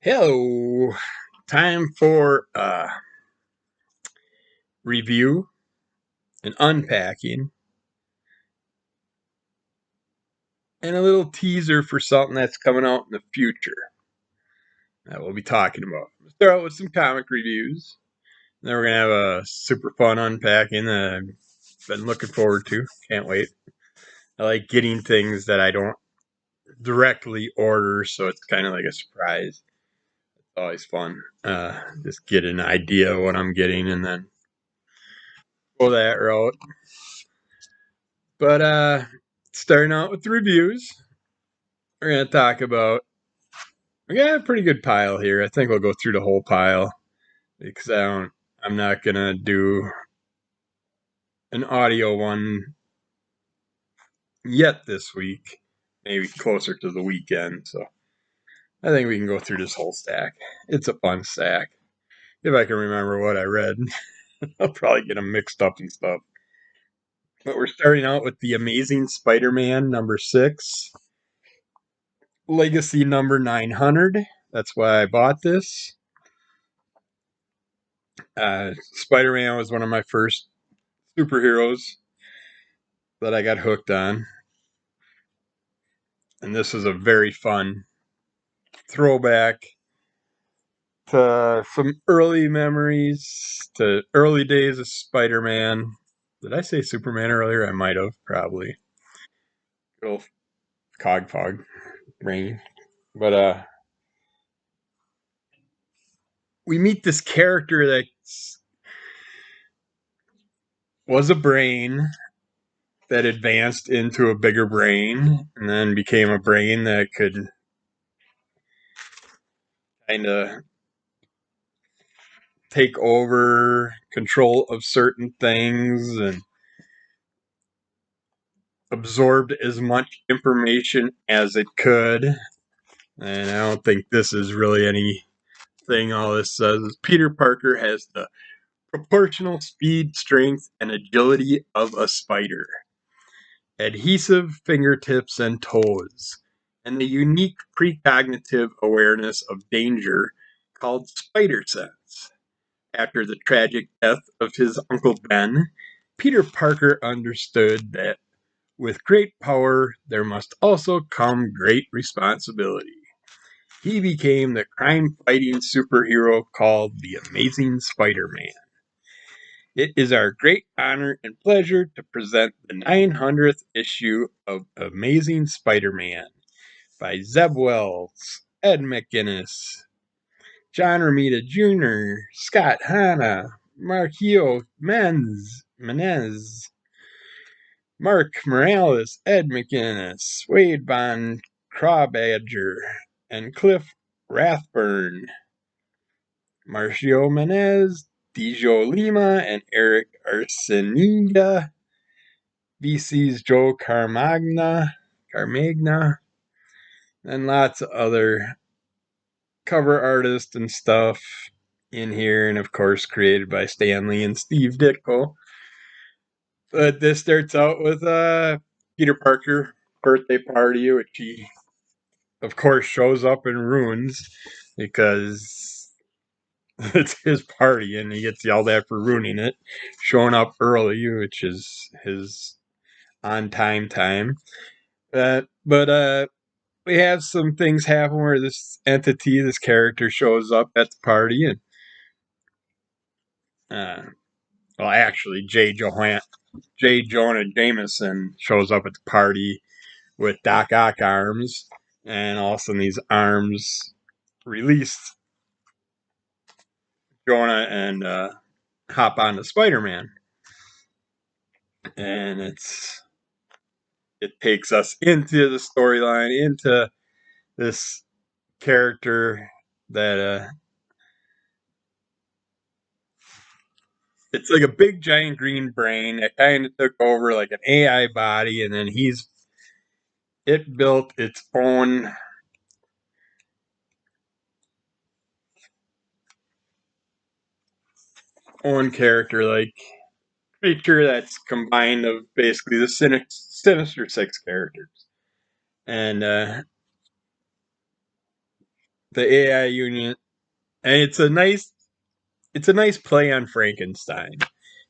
Hello, time for review and unpacking and a little teaser for something that's coming out in the future that we'll be talking about. We'll start out with some comic reviews. Then we're gonna have a super fun unpacking that I've been looking forward to. Can't wait. I like getting things that I don't directly order, so it's kind of like a surprise. It's always fun. Just get an idea of what I'm getting and then go that route. But starting out with the reviews, we're gonna talk about. We got a pretty good pile here. I think we'll go through the whole pile because I'm not gonna do an audio one yet this week. Maybe closer to the weekend. So I think we can go through this whole stack. It's a fun stack. If I can remember what I read, I'll probably get them mixed up and stuff. But we're starting out with the Amazing Spider-Man number 6. Legacy number 900. That's why I bought this. Spider-Man was one of my first superheroes that I got hooked on. And this is a very fun throwback to some early memories, to early days of Spider-Man. Did I say Superman earlier? I might have, probably. Little cog fog brain. But we meet this character that was a brain that advanced into a bigger brain and then became a brain that could kind of take over control of certain things and absorbed as much information as it could. And I don't think this is really anything all this says. Is Peter Parker has the proportional speed, strength, and agility of a spider, adhesive fingertips and toes, and the unique precognitive awareness of danger called spider sense. After the tragic death of his Uncle Ben, Peter Parker understood that with great power, there must also come great responsibility. He became the crime-fighting superhero called the Amazing Spider-Man. It is our great honor and pleasure to present the 900th issue of Amazing Spider-Man by Zeb Wells, Ed McGuinness, John Romita Jr., Scott Hanna, Marquio Menez, Mark Morales, Ed McGuinness, Wade Von Crawbadger, and Cliff Rathburn. Marcio Menez, Dijo Lima, and Eric Arciniga. VC's Joe Carmagna, and lots of other cover artists and stuff in here, and of course created by Stan Lee and Steve Ditko. But this starts out with Peter Parker birthday party, which he of course shows up and ruins because it's his party and he gets yelled at for ruining it, showing up early, which is his on time. But we have some things happen where this entity, this character, shows up at the party, and well, actually, J. Jonah Jameson shows up at the party with Doc Ock arms, and all of a sudden these arms release Jonah and hop onto Spider-Man, and it takes us into the storyline, into this character that it's like a big giant green brain that kind of took over like an AI body, and then it built its own character, like creature that's combined of basically the Sinister Six characters. And the AI unit, and it's a nice play on Frankenstein.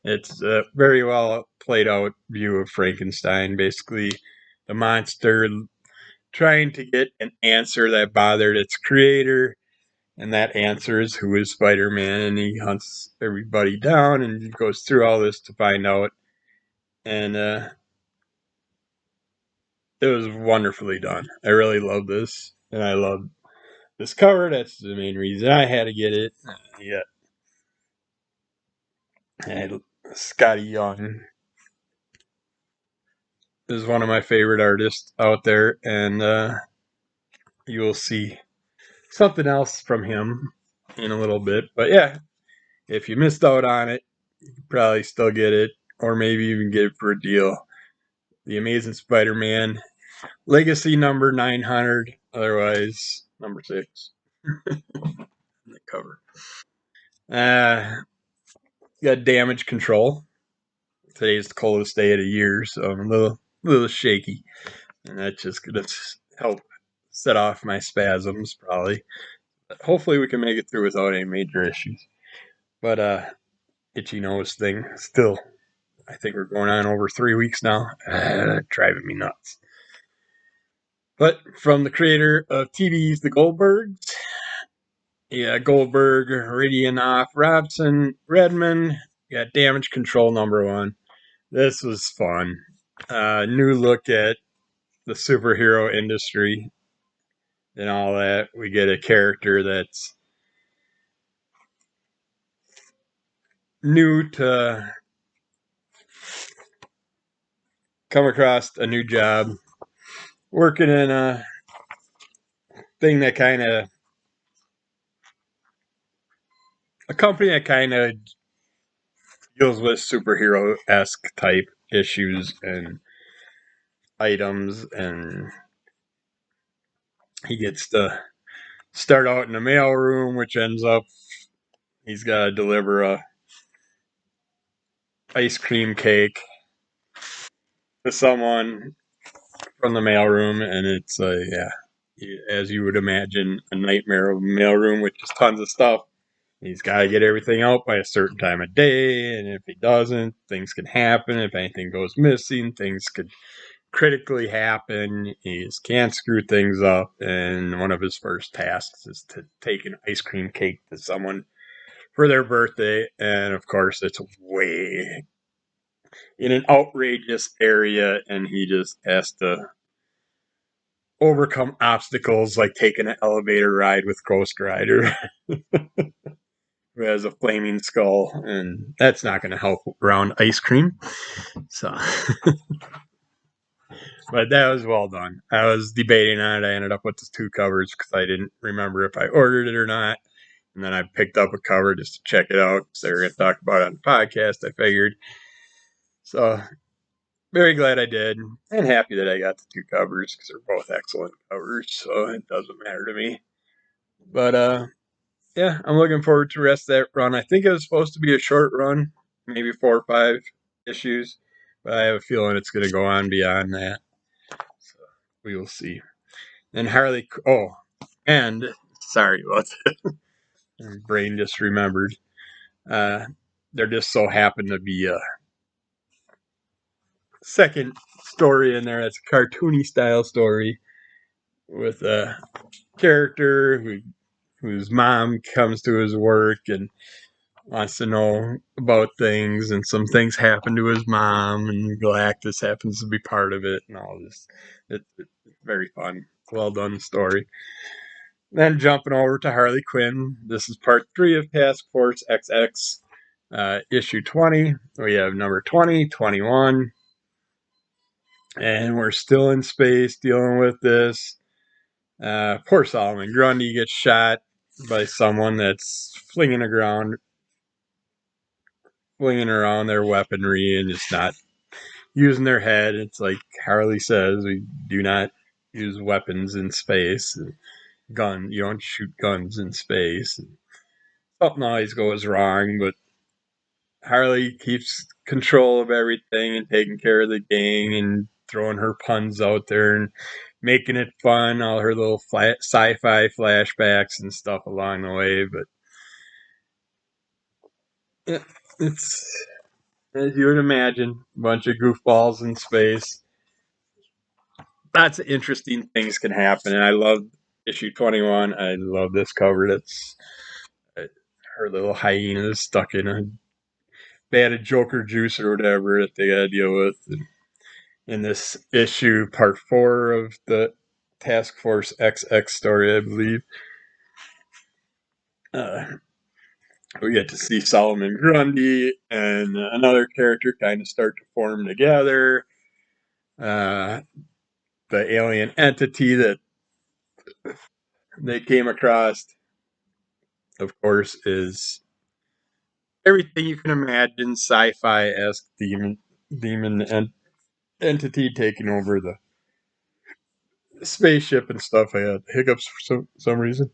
It's a very well played out view of Frankenstein. Basically, the monster trying to get an answer that bothered its creator, and that answer is who is Spider-Man, and he hunts everybody down and goes through all this to find out. And it was wonderfully done. I really love this, and I love this cover. That's the main reason I had to get it. Yeah, and Scotty Young is one of my favorite artists out there, and you will see something else from him in a little bit. But yeah, if you missed out on it, you can probably still get it, or maybe even get it for a deal. The Amazing Spider-Man Legacy number 900, otherwise number 6. The cover. Got damage control. Today's the coldest day of the year, so I'm a little shaky, and that's just gonna help set off my spasms, probably. But hopefully, we can make it through without any major issues. But itchy nose thing still. I think we're going on over 3 weeks now. Driving me nuts. But from the creator of TV's The Goldbergs, yeah, Goldberg, Radionoff, Robson, Redman, got damage control number 1. This was fun. New look at the superhero industry and all that. We get a character that's new to come across a new job, working in a thing that kind of, a company that kind of deals with superhero-esque type issues and items, and he gets to start out in the mailroom, which ends up he's got to deliver a ice cream cake to someone from the mailroom, and it's as you would imagine, a nightmare of a mailroom with just tons of stuff. He's got to get everything out by a certain time of day, and if he doesn't, things can happen. If anything goes missing, things could critically happen. He just can't screw things up, and one of his first tasks is to take an ice cream cake to someone for their birthday, and of course, it's way in an outrageous area, and he just has to overcome obstacles like taking an elevator ride with Ghost Rider, who has a flaming skull, and that's not going to help around ice cream. So, but that was well done. I was debating on it. I ended up with the 2 covers because I didn't remember if I ordered it or not. And then I picked up a cover just to check it out because they were going to talk about it on the podcast, I figured. So, very glad I did, and happy that I got the 2 covers because they're both excellent covers, so it doesn't matter to me. But yeah, I'm looking forward to the rest of that run. I think it was supposed to be a short run, maybe 4 or 5 issues, but I have a feeling it's going to go on beyond that. So we will see. And Harley, and sorry about that. My brain just remembered. There just so happened to be a second story in there that's a cartoony style story with a character whose mom comes to his work and wants to know about things, and some things happen to his mom, and Galactus happens to be part of it, and all this. It's very fun. Well done story. Then jumping over to Harley Quinn. This is part 3 of Task Force XX, issue 20. We have number 20, 21, and we're still in space dealing with this. Poor Solomon Grundy gets shot by someone that's flinging around their weaponry and just not using their head. It's like Harley says, we do not use weapons in space. You don't shoot guns in space. Something always goes wrong, but Harley keeps control of everything and taking care of the gang and throwing her puns out there and making it fun, all her little sci-fi flashbacks and stuff along the way. But it's, as you would imagine, a bunch of goofballs in space. Lots of interesting things can happen, and I love issue 21. I love this cover. That's her little hyena is stuck in a bad Joker juice or whatever that they gotta deal with. And in this issue, part 4 of the Task Force XX story, I believe, we get to see Solomon Grundy and another character kind of start to form together. The alien entity that they came across, of course, is everything you can imagine, sci-fi-esque demon entity taking over the spaceship and stuff. I had hiccups for some reason.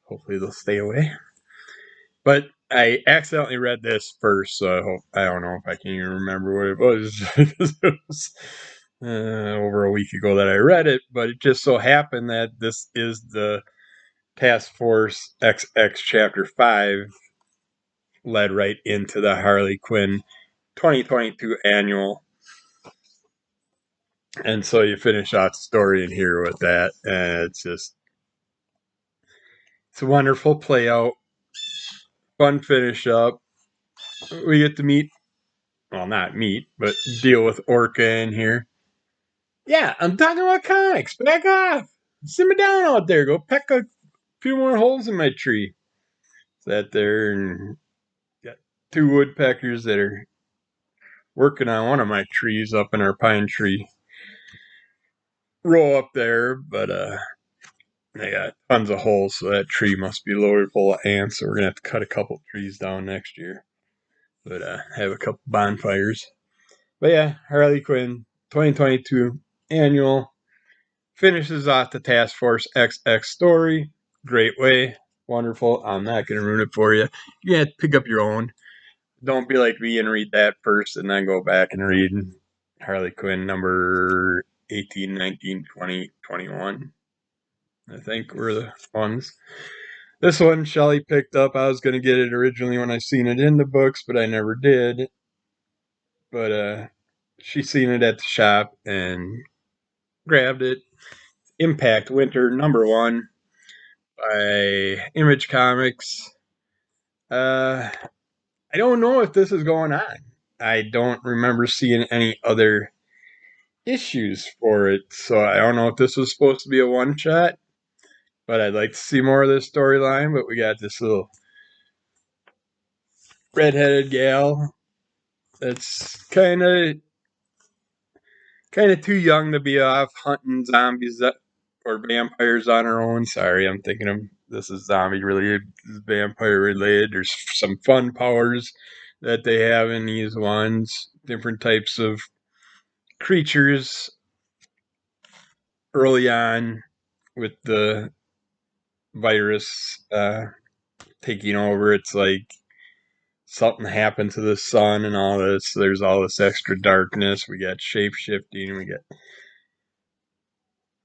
Hopefully they'll stay away. But I accidentally read this first, so I don't know if I can even remember what it was. Because it was over a week ago that I read it, but it just so happened that this is the Task Force XX Chapter 5 led right into the Harley Quinn 2022 annual. And so you finish out the story in here with that, and it's a wonderful play out, fun finish up. We get to meet, well, not meet, but deal with Orca in here. Yeah, I'm talking about comics. Back off. Simmer down out there. Go peck a few more holes in my tree. Sat there and got 2 woodpeckers that are working on one of my trees up in our pine tree row up there, but they got tons of holes, so that tree must be loaded full of ants, so we're gonna have to cut a couple trees down next year. But have a couple bonfires. But yeah, Harley Quinn 2022 annual finishes off the Task Force XX story. Great way. Wonderful. I'm not going to ruin it for you. You have to pick up your own. Don't be like me and read that first and then go back and read Harley Quinn number 18, 19, 20, 21. I think were the ones. This one Shelly picked up. I was going to get it originally when I seen it in the books, but I never did. But she seen it at the shop and grabbed it. Impact Winter number 1 by Image Comics. I don't know if this is going on. I don't remember seeing any other issues for it, so I don't know if this was supposed to be a one shot. But I'd like to see more of this storyline. But we got this little redheaded gal that's kind of too young to be off hunting zombies or vampires on her own. Sorry, I'm thinking of this is zombie related, vampire related. There's some fun powers that they have in these ones. Different types of creatures early on with the virus taking over. It's like something happened to the sun and all this. There's all this extra darkness. We got shape shifting. We got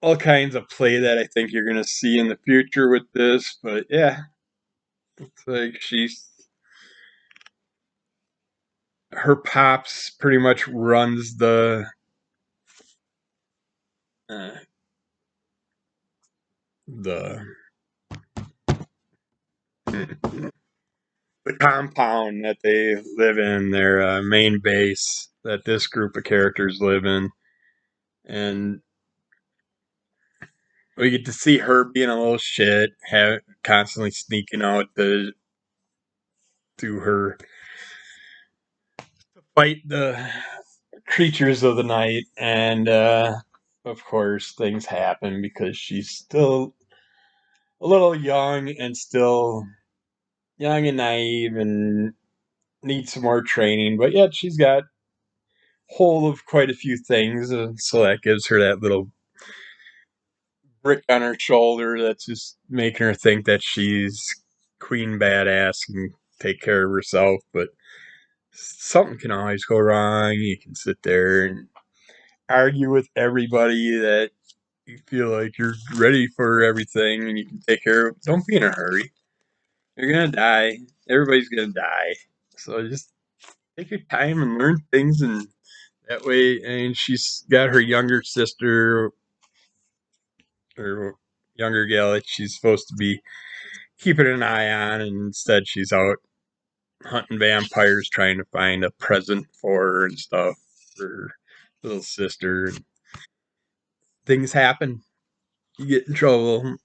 all kinds of play that I think you're going to see in the future with this. But yeah, it's like her pops pretty much runs uh, the compound that they live in, their main base that this group of characters live in. And we get to see her being a little shit, constantly sneaking out to her fight the creatures of the night. And of course, things happen because she's still a little young and still young and naive and needs some more training. But yet she's got hold of quite a few things, and so that gives her that little brick on her shoulder that's just making her think that she's queen badass and take care of herself. But something can always go wrong. You can sit there and argue with everybody, that you feel like you're ready for everything and you can take care of it. Don't be in a hurry. You're gonna die. Everybody's gonna die. So just take your time and learn things, and that way. And she's got her younger sister or younger gal that she's supposed to be keeping an eye on, and instead she's out hunting vampires, trying to find a present for her and stuff for her little sister. Things happen. You get in trouble.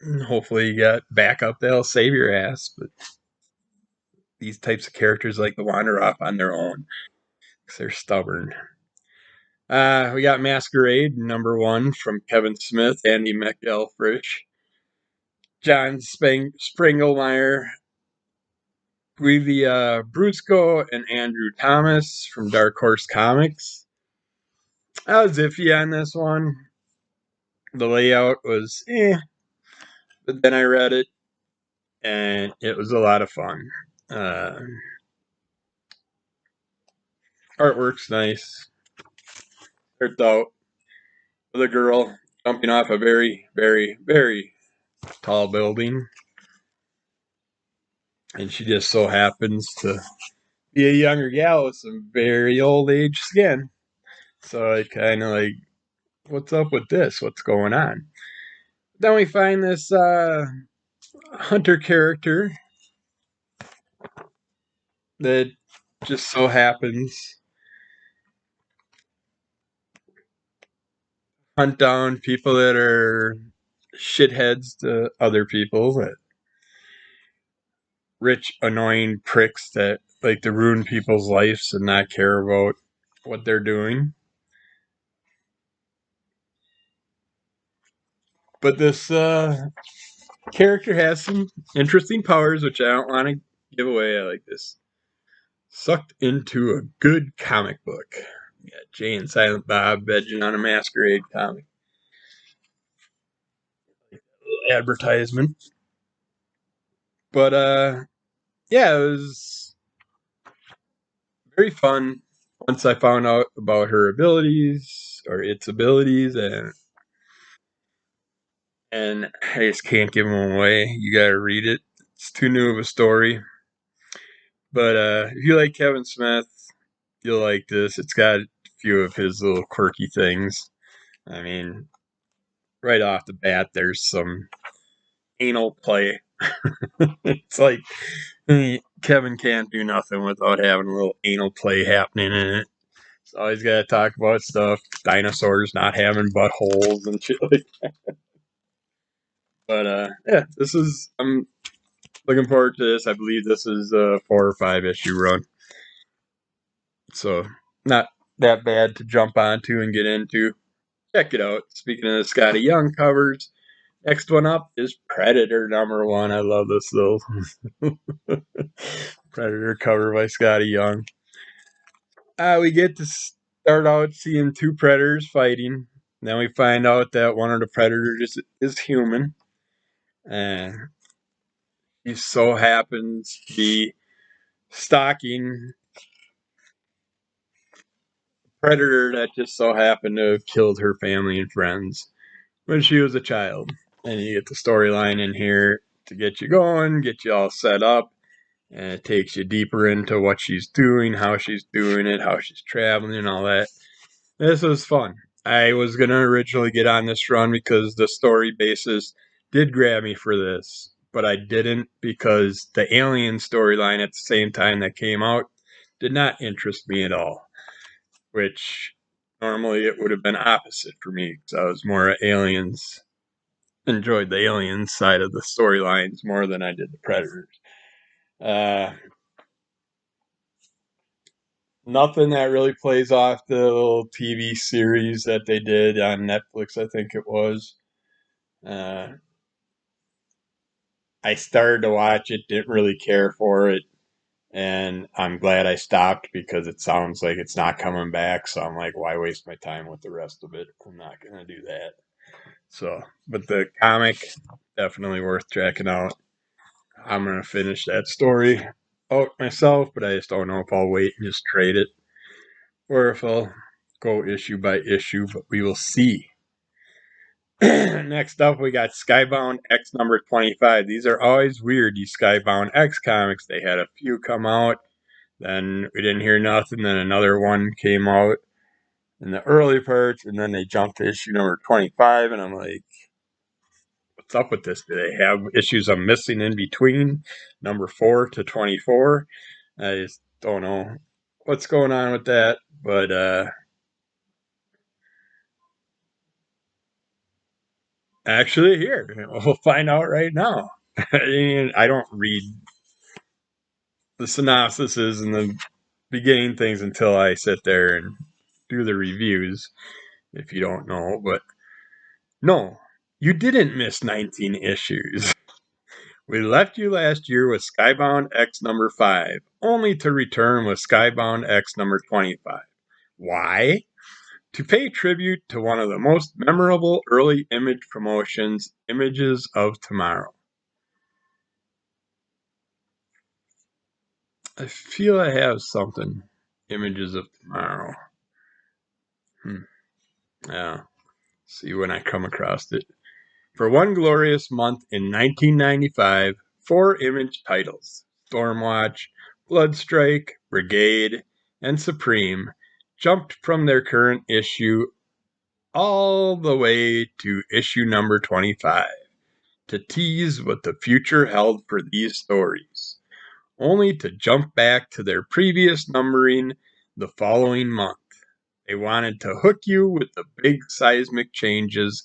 And hopefully, you got backup that'll save your ass. But these types of characters like to wander off on their own because they're stubborn. We got Maskerade, #1 from Kevin Smith, Andy McElfresh, John Springelmeyer, Guivi Brusco, and Andrew Thomas from Dark Horse Comics. I was iffy on this one. The layout was but then I read it, and it was a lot of fun. Artwork's nice. Starts out with a girl jumping off a very, very, very tall building, and she just so happens to be a younger gal with some very old age skin. So I kind of like, what's up with this? What's going on? Then we find this hunter character that just so happens hunt down people that are shitheads to other people, that rich, annoying pricks that like to ruin people's lives and not care about what they're doing. But this character has some interesting powers, which I don't want to give away. I like this. Sucked into a good comic book. We got Jay and Silent Bob vegging on a Masquerade comic. Advertisement. But yeah, it was very fun once I found out about her abilities or its abilities, and I just can't give them away. You gotta read it. It's too new of a story. But if you like Kevin Smith, you'll like this. It's got a few of his little quirky things. I mean, right off the bat, there's some anal play. It's like Kevin can't do nothing without having a little anal play happening in it. So he's got to talk about stuff, dinosaurs not having buttholes and shit like that. But yeah, I'm looking forward to this. I believe this is a 4 or 5 issue run. So not that bad to jump onto and get into. Check it out. Speaking of the Scotty Young covers, next one up is Predator #1. I love this little Predator cover by Scotty Young. We get to start out seeing 2 predators fighting. Then we find out that one of the predators is human. And he so happens to be stalking a predator that just so happened to have killed her family and friends when she was a child. And you get the storyline in here to get you going, get you all set up. And it takes you deeper into what she's doing, how she's doing it, how she's traveling, and all that. This was fun. I was going to originally get on this run because the story basis did grab me for this, but I didn't because the Alien storyline at the same time that came out did not interest me at all, which normally it would have been opposite for me because I was more Aliens, enjoyed the Aliens side of the storylines more than I did the Predators. Nothing that really plays off the little TV series that they did on Netflix, I think it was. Uh, I started to watch it, didn't really care for it, and I'm glad I stopped because it sounds like it's not coming back. So I'm like, why waste my time with the rest of it? I'm not going to do that. So, but the comic, definitely worth checking out. I'm going to finish that story out myself, but I just don't know if I'll wait and just trade it or if I'll go issue by issue, but we will see. Next up, we got Skybound X number 25. These are always weird, these Skybound X comics. They had a few come out, then we didn't hear nothing, then another one came out in the early parts, and then they jumped to issue number 25, and I'm like, what's up with this? Do they have issues I'm missing in between number 4 to 24? I just don't know what's going on with that, but actually, here, we'll find out right now. I don't read the synopsises and the beginning things until I sit there and do the reviews, if you don't know. But no, you didn't miss 19 issues. We left you last year with Skybound X number 5, only to return with Skybound X number 25. Why? To pay tribute to one of the most memorable early image promotions, Images of Tomorrow. I feel I have something. Images of Tomorrow. Yeah. See when I come across it. For one glorious month in 1995, 4 image titles, Stormwatch, Bloodstrike, Brigade, and Supreme, jumped from their current issue all the way to issue number 25 to tease what the future held for these stories, only to jump back to their previous numbering the following month. They wanted to hook you with the big seismic changes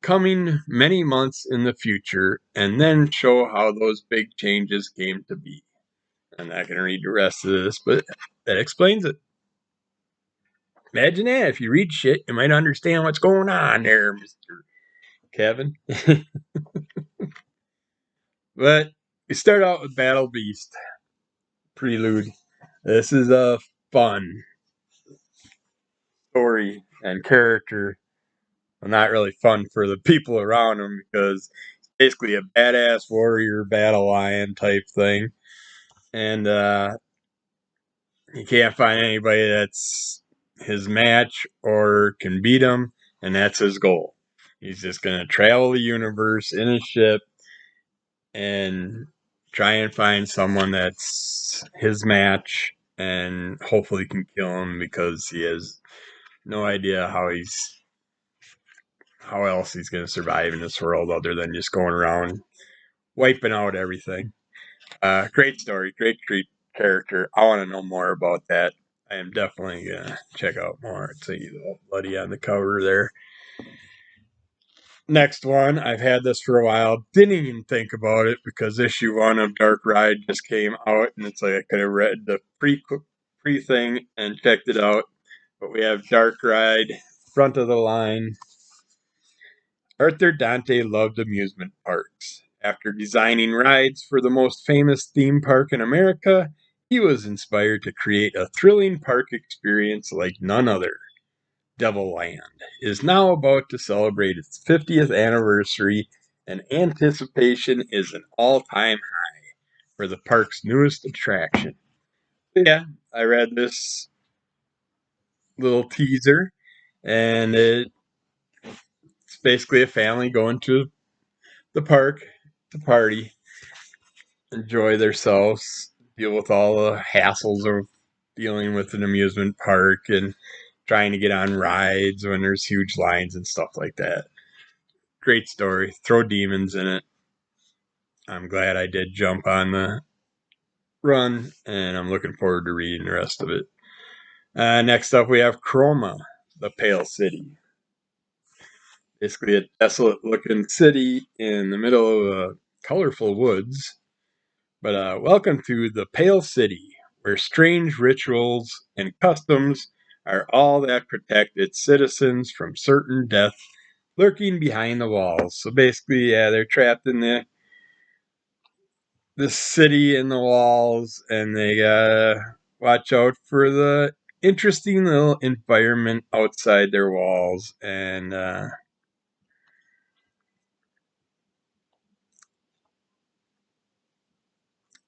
coming many months in the future, and then show how those big changes came to be. I'm not going to read the rest of this, but that explains it. Imagine that. If you read shit, you might understand what's going on there, Mr. Kevin. But we start out with Battle Beast Prelude. This is a fun story and character. Well, not really fun for the people around him because it's basically a badass warrior battle lion type thing. And you can't find anybody that's his match or can beat him, and that's his goal. He's just going to travel the universe in a ship and try and find someone that's his match and hopefully can kill him because he has no idea how else he's going to survive in this world other than just going around wiping out everything. Great story, great character. I want to know more about that. I am definitely going to check out more. It's a little bloody on the cover there. Next one, I've had this for a while. Didn't even think about it because issue 1 of Dark Ride just came out, and it's like I could have read the pre thing and checked it out. But we have Dark Ride, front of the line. Arthur Dante loved amusement parks. After designing rides for the most famous theme park in America, he was inspired to create a thrilling park experience like none other. Devil Land is now about to celebrate its 50th anniversary, and anticipation is an all-time high for the park's newest attraction. Yeah, I read this little teaser, and it's basically a family going to the park to party, enjoy themselves, deal with all the hassles of dealing with an amusement park and trying to get on rides when there's huge lines and stuff like that. Great story. Throw demons in it. I'm glad I did jump on the run, and I'm looking forward to reading the rest of it. Next up, we have Chroma, the Pale City. Basically, a desolate-looking city in the middle of colorful woods. But welcome to the Pale City, where strange rituals and customs are all that protect its citizens from certain death lurking behind the walls. So basically, yeah, they're trapped in the city and the walls, and they gotta watch out for the interesting little environment outside their walls. And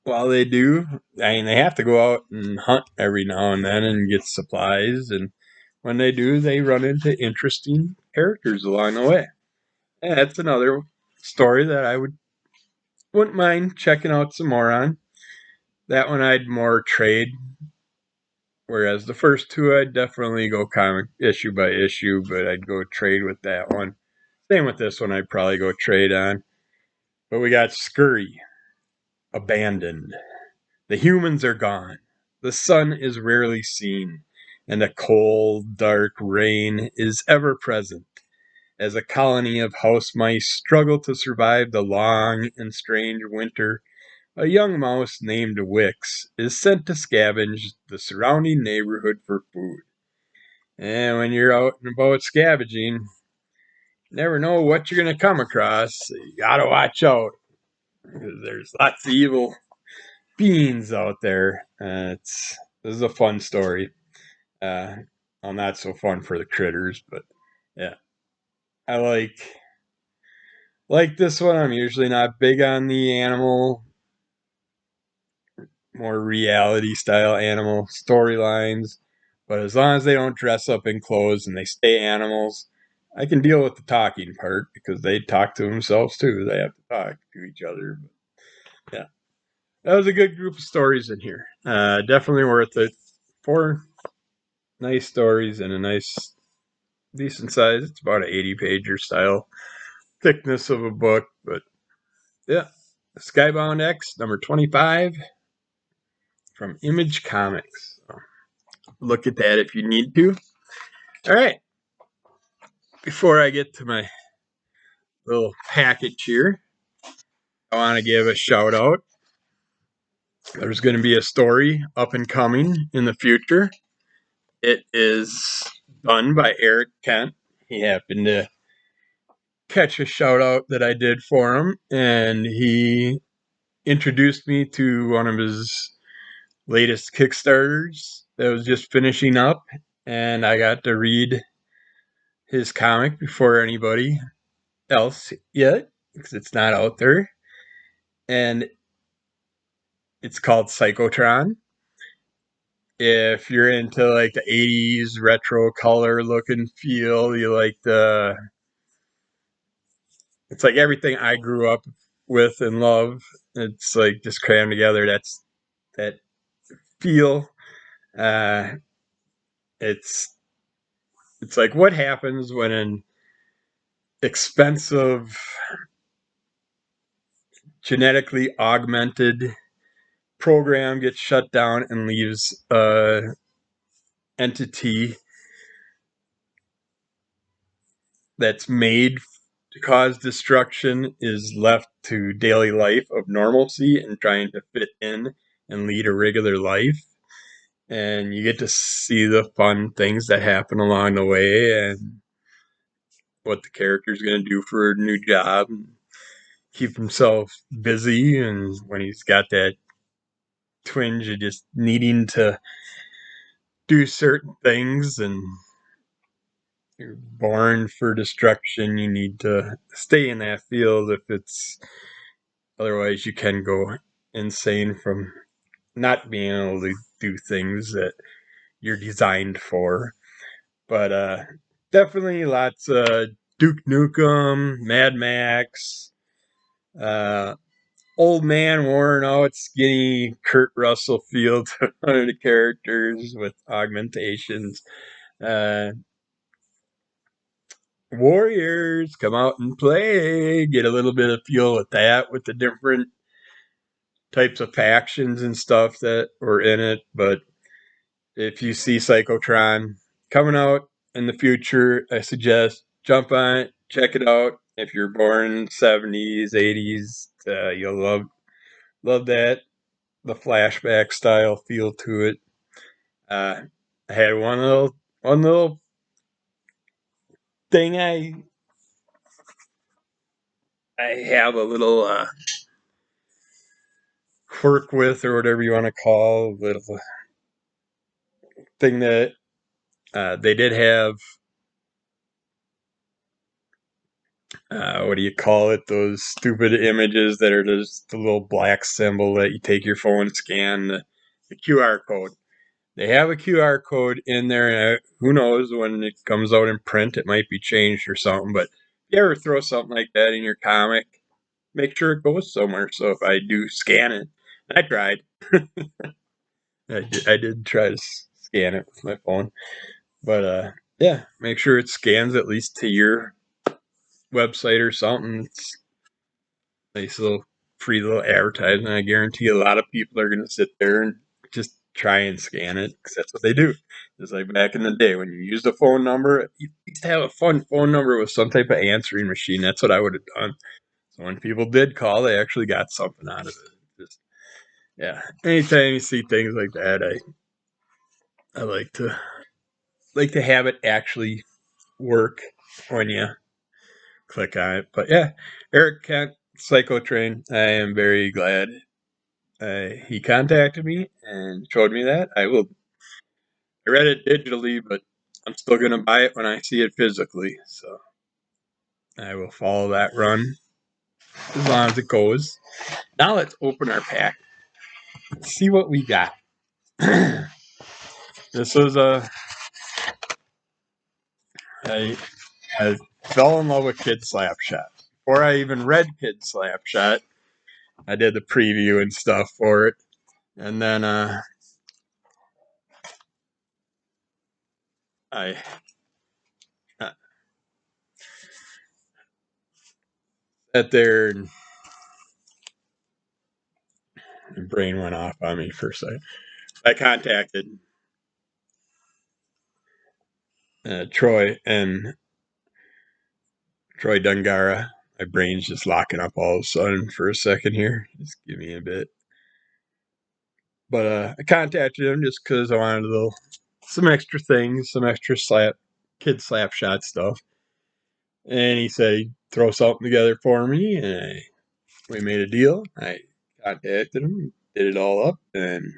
while they do, I mean, they have to go out and hunt every now and then and get supplies and when they do, they run into interesting characters along the way. And that's another story that I wouldn't mind checking out some more on. That one I'd more trade, whereas the first two I'd definitely go comic issue by issue, but I'd go trade with that one. Same with this one, I'd probably go trade on. But we got Scurry, abandoned. The humans are gone. The sun is rarely seen, and the cold, dark rain is ever present. As a colony of house mice struggle to survive the long and strange winter, a young mouse named Wix is sent to scavenge the surrounding neighborhood for food. And when you're out and about scavenging, you never know what you're going to come across. So you got to watch out. There's lots of evil beings out there. This is a fun story. Well, not so fun for the critters, but yeah. I like this one. I'm usually not big on the animal, more reality style animal storylines, but as long as they don't dress up in clothes and they stay animals, I can deal with the talking part because they talk to themselves too. They have to talk to each other. But yeah, that was a good group of stories in here. Definitely worth it. 4 nice stories and a nice, decent size. It's about an 80-pager style thickness of a book, but yeah. Skybound X, number 25 from Image Comics. So look at that if you need to. All right. Before I get to my little package here, I want to give a shout out. There's going to be a story up and coming in the future. It is done by Eric Kent. He happened to catch a shout out that I did for him, and he introduced me to one of his latest Kickstarters that was just finishing up, and I got to read his comic before anybody else yet because it's not out there, and it's called Psychotron. If you're into like the 80s retro color look and feel, you like it's like everything I grew up with and love. It's like just crammed together. That's that feel. Uh, it's like what happens when an expensive, genetically augmented program gets shut down and leaves a entity that's made to cause destruction is left to daily life of normalcy and trying to fit in and lead a regular life. And you get to see the fun things that happen along the way and what the character's going to do for a new job and keep himself busy. And when he's got that twinge of just needing to do certain things and you're born for destruction, you need to stay in that field if it's otherwise you can go insane from not being able to do things that you're designed for. But definitely lots of Duke Nukem, Mad Max, old man worn out skinny Kurt Russell feel to one of the characters with augmentations. Uh, Warriors come out and play, get a little bit of feel with that, with the different types of factions and stuff that were in it. But if you see Psychotron coming out in the future, I suggest jump on it, check it out. If you're born 70s, 80s, you'll love that, the flashback style feel to it. I had one little thing I have a little quirk with, or whatever you want to call, little thing that they did have. What do you call it? Those stupid images that are just the little black symbol that you take your phone and scan the QR code. they have a QR code in there, and who knows when it comes out in print, it might be changed or something. But if you ever throw something like that in your comic, make sure it goes somewhere. So if I do scan it, I tried. I did try to scan it with my phone, but yeah, make sure it scans at least to your website or something. It's a nice little free little advertisement. I guarantee a lot of people are going to sit there and just try and scan it because that's what they do. It's like back in the day when you used a phone number, you used to have a fun phone number with some type of answering machine. That's what I would have done. So when people did call, they actually got something out of it. Just yeah. Anytime you see things like that, I like to have it actually work when you click on it. But yeah, Eric Kent, Psycho Train. I am very glad he contacted me and showed me that. I read it digitally, but I'm still gonna buy it when I see it physically. So I will follow that run as long as it goes. Now let's open our pack. Let's see what we got. This was I fell in love with Kid Slapshot. Before I even read Kid Slapshot, I did the preview and stuff for it. And then I sat there and my brain went off on me for a second. I contacted Troy Dungara. My brain's just locking up all of a sudden for a second here. Just give me a bit. But I contacted him just because I wanted some extra things, some extra Kid Slapshot stuff. And he said he'd throw something together for me, and we made a deal. I contacted him, did it all up, and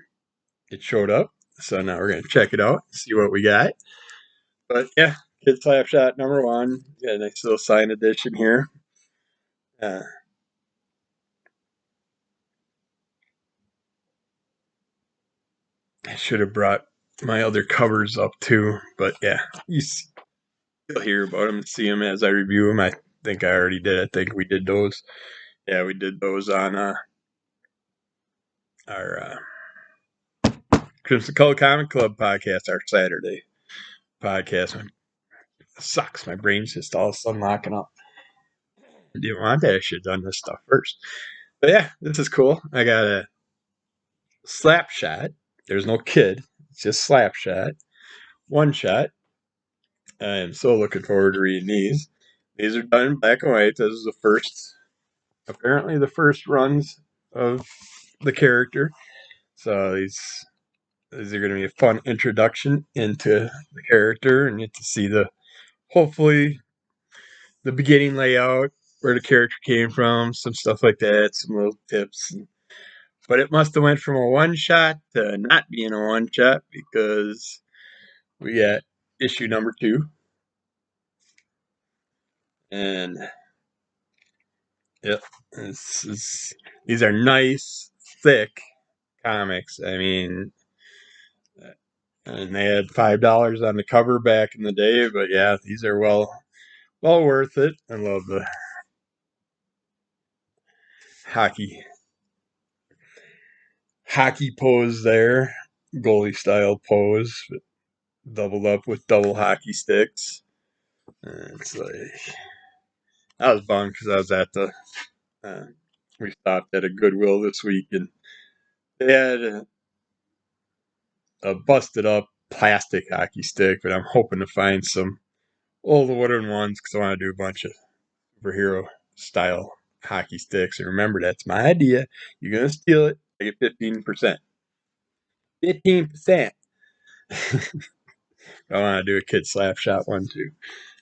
it showed up. So now we're going to check it out, see what we got. But yeah, Kid Slapshot #1. Got a nice little signed edition here. Uh, I should have brought my other covers up too, but yeah, you'll hear about them, see them as I review them. I think I already did. I think we did those. Yeah, we did those on our Crimson Color Comic Club podcast, our Saturday podcast. It sucks. My brain's just all of a sudden locking up. I didn't want that. I should have done this stuff first. But yeah, this is cool. I got a Slapshot. There's no kid. It's just Slapshot. One shot. I am so looking forward to reading these. These are done in black and white. This is apparently the first runs of the character. So these are going to be a fun introduction into the character and get to see hopefully the beginning layout, where the character came from, some stuff like that, some little tips. But it must have went from a one shot to not being a one shot because we got issue #2. And yep, these are nice, thick comics. I mean, and they had $5 on the cover back in the day, but yeah, these are well worth it. I love the hockey pose there, goalie style pose, doubled up with double hockey sticks. And it's like I was bummed because I was at we stopped at a Goodwill this week and they had a busted up plastic hockey stick, but I'm hoping to find some old wooden ones because I want to do a bunch of superhero style hockey sticks. And remember, that's my idea. You're gonna steal it, I get 15%. 15%. I want to do a Kid Slapshot one too,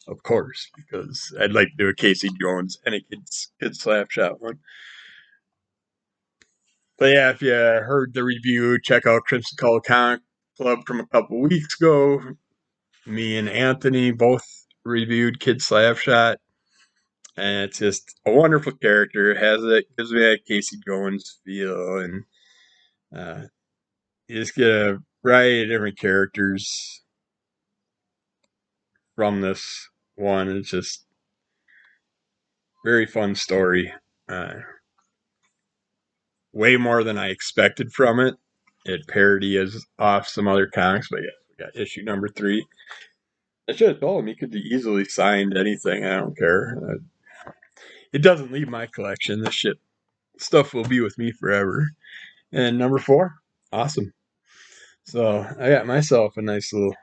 of course, because I'd like to do a Casey Jones and a Kid Slapshot one. But yeah, if you heard the review, check out Crimson Color Comic Club from a couple weeks ago. Me and Anthony both reviewed Kid Slapshot, and it's just a wonderful character. Gives me that Casey Jones feel, and you just get a variety of different characters from this one. It's just very fun story. Way more than I expected from it. It parodies off some other comics, but yeah, we got issue number 3. I should have told him he could easily signed anything. I don't care. It doesn't leave my collection. This stuff will be with me forever. And number 4, awesome. So I got myself a nice little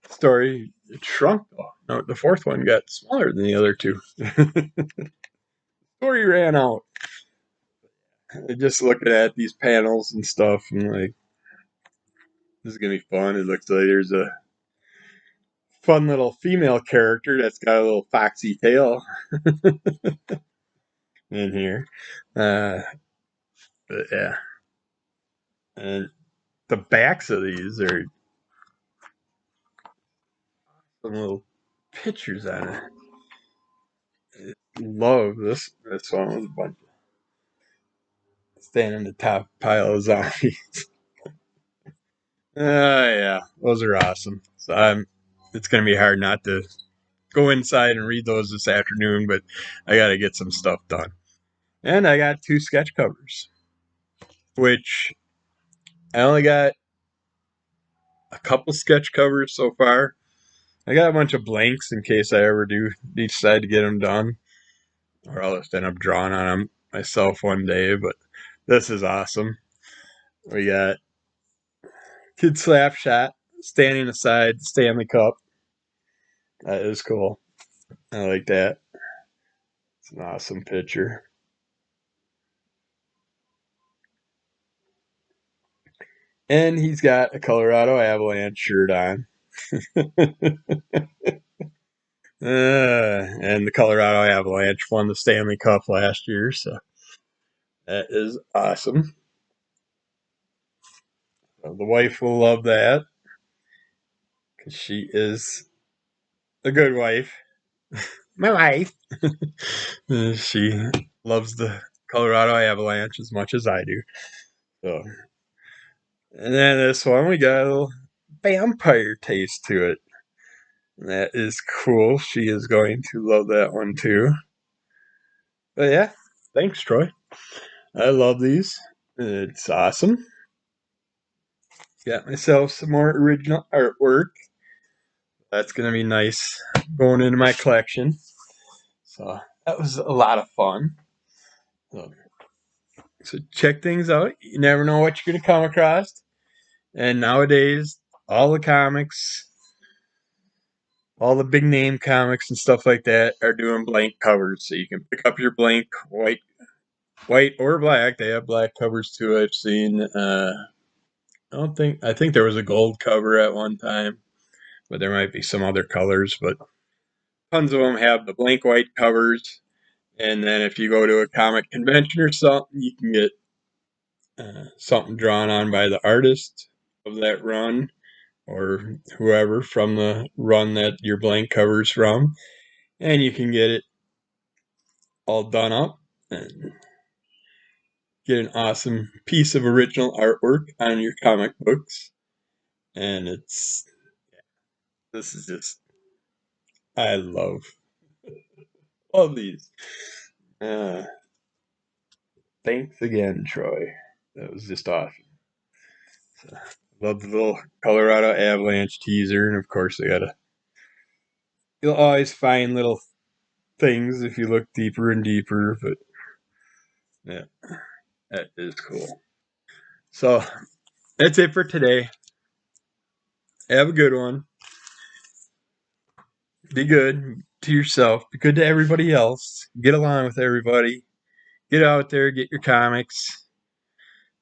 story. It shrunk though. No, the 4th one got smaller than the other 2. Story ran out. Just looking at these panels and stuff, and like, this is gonna be fun. It looks like there's a fun little female character that's got a little foxy tail in here. But yeah, and the backs of these are some little pictures on it. I love this one. Was a bunch of standing in the top pile of zombies. Yeah, those are awesome. So it's gonna be hard not to go inside and read those this afternoon, but I gotta get some stuff done. And I got 2 sketch covers, which I only got a couple sketch covers so far. I got a bunch of blanks in case I ever do decide to get them done, or I'll just end up drawing on them myself one day. But this is awesome. We got Kid Slapshot standing aside the Stanley Cup. That is cool. I like that. It's an awesome picture. And he's got a Colorado Avalanche shirt on. And the Colorado Avalanche won the Stanley Cup last year, so that is awesome. So the wife will love that because she is a good wife. My wife. She loves the Colorado Avalanche as much as I do. So, and then this one, we got a little vampire taste to it. That is cool. She is going to love that one too. But yeah, thanks, Troy. I love these. It's awesome. Got myself some more original artwork. That's going to be nice going into my collection. So that was a lot of fun. So check things out. You never know what you're going to come across. And nowadays, all the comics, all the big name comics and stuff like that are doing blank covers. So you can pick up your blank white or black. They have black covers too. I've seen. I think there was a gold cover at one time, but there might be some other colors. But tons of them have the blank white covers. And then if you go to a comic convention or something, you can get something drawn on by the artist of that run or whoever from the run that your blank covers from. And you can get it all done up and get an awesome piece of original artwork on your comic books. And this is just, I love these. Thanks again, Troy. That was just awesome. So, love the little Colorado Avalanche teaser, and of course you'll always find little things if you look deeper and deeper, but yeah, that is cool. So that's it for today. Have a good one. Be good to yourself. Be good to everybody else. Get along with everybody. Get out there, get your comics.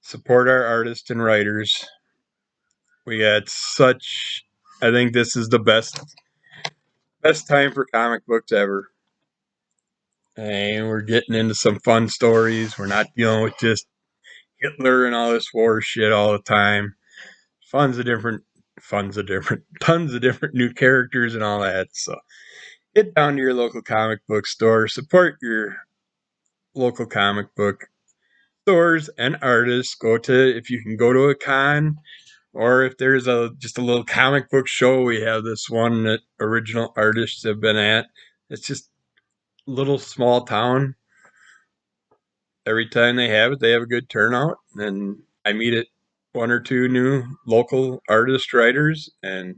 Support our artists and writers. We got I think this is the best time for comic books ever. And we're getting into some fun stories. We're not dealing with just Hitler and all this war shit all the time. Tons of different new characters and all that. So get down to your local comic book store, support your local comic book stores and artists. If you can go to a con Or if there's just a little comic book show, we have this one that original artists have been at. It's just a little small town. Every time they have it, they have a good turnout, and I meet at one or two new local artist writers, and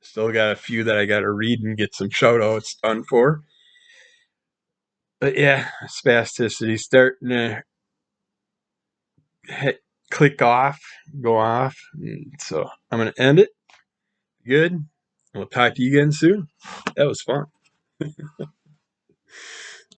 still got a few that I got to read and get some shout outs done for. But yeah, spasticity starting to click off, go off. So I'm going to end it. Good. We'll talk to you again soon. That was fun.